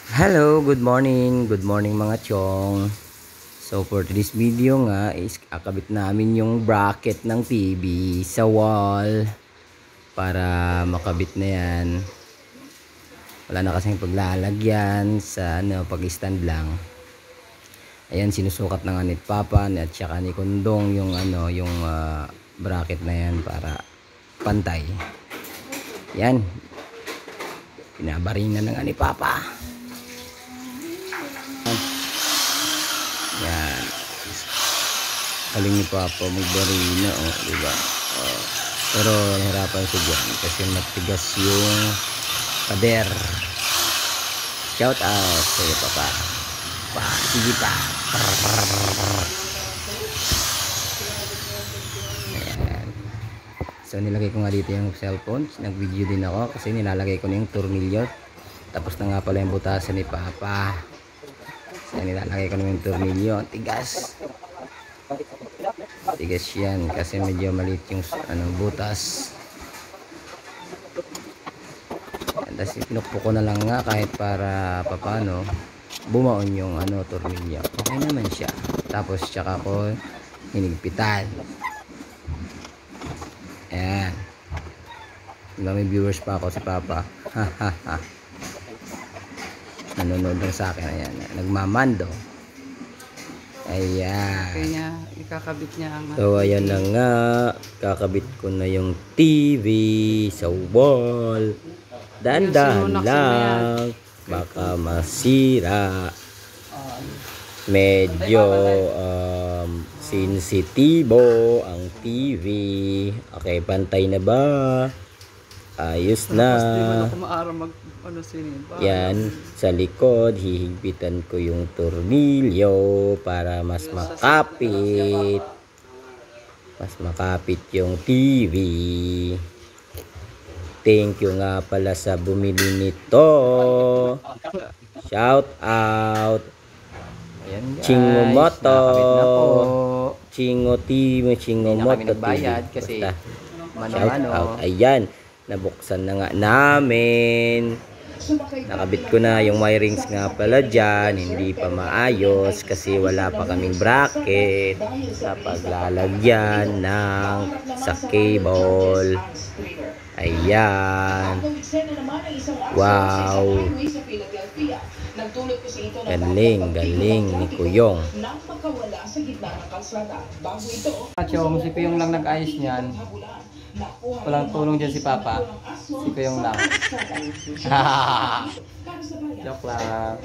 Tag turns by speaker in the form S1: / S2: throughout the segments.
S1: Hello, good morning. Good morning mga chong. So for today's video nga is akabit namin yung bracket ng TV sa wall para makabit na yan. Wala na kasing paglalagyan sa pag-stand lang. Ayan, sinusukat na nga ni Papa at saka ni Kundong yung bracket na yan para pantay. Yan. Pinabaringan na nga ni Papa. Yan. Aling ni Papa magbarina, diba? Pero nahirapan siya dyan kasi matigas yung pader. Shout out sa'yo, Papa. Sige pa. Ayan. So nilagay ko nga dito yung cellphone. Nag-video din ako kasi nilalagay ko na yung tornilyo. Tapos na nga pala yung butasan ni Papa. So nilalagay ko na yung tornilyo. Tigas. Tigas yan kasi medyo maliit yung butas. Tapos pinukpo ko na lang nga kahit para papano bumaon yung tornilyo. Okay naman siya. Tapos tsaka ko hinigpitan. Ayan. May viewers pa ako si Papa. Nanonood lang sa akin. Ayan. Nagmamando. Ayan.
S2: Kaya ikakabit niya ang...
S1: So ayan na nga. Kakabit ko na yung TV sa wall. Dahan-dahan lang. Baka masira. Medyo sensitibo ang TV. Okay, pantay na ba? Ayos na. Yan, sa likod hihigpitan ko yung tornilyo para mas makapit. Mas makapit yung TV. Thank you nga pala sa bumili nito. Shout out. Ayan guys, Chingo Moto. Chingo TV, Chingo Moto TV.
S2: Kasi
S1: shout out. Ayan, nabuksan na nga namin. Nakabit ko na yung wirings nga pala dyan. Hindi pa maayos kasi wala pa kaming bracket sa paglalagyan ng sa cable. Ayan. Wow. Galing ni Kuyong.
S2: Chong, si Kuyong lang nag-ayos niyan. Walang tulong dyan si Papa. Si Kuyong lang. Joke lang.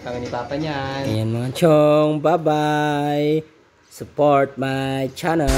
S2: Kami ni Papa niyan.
S1: Ayan mga chong. Bye-bye. Support my channel.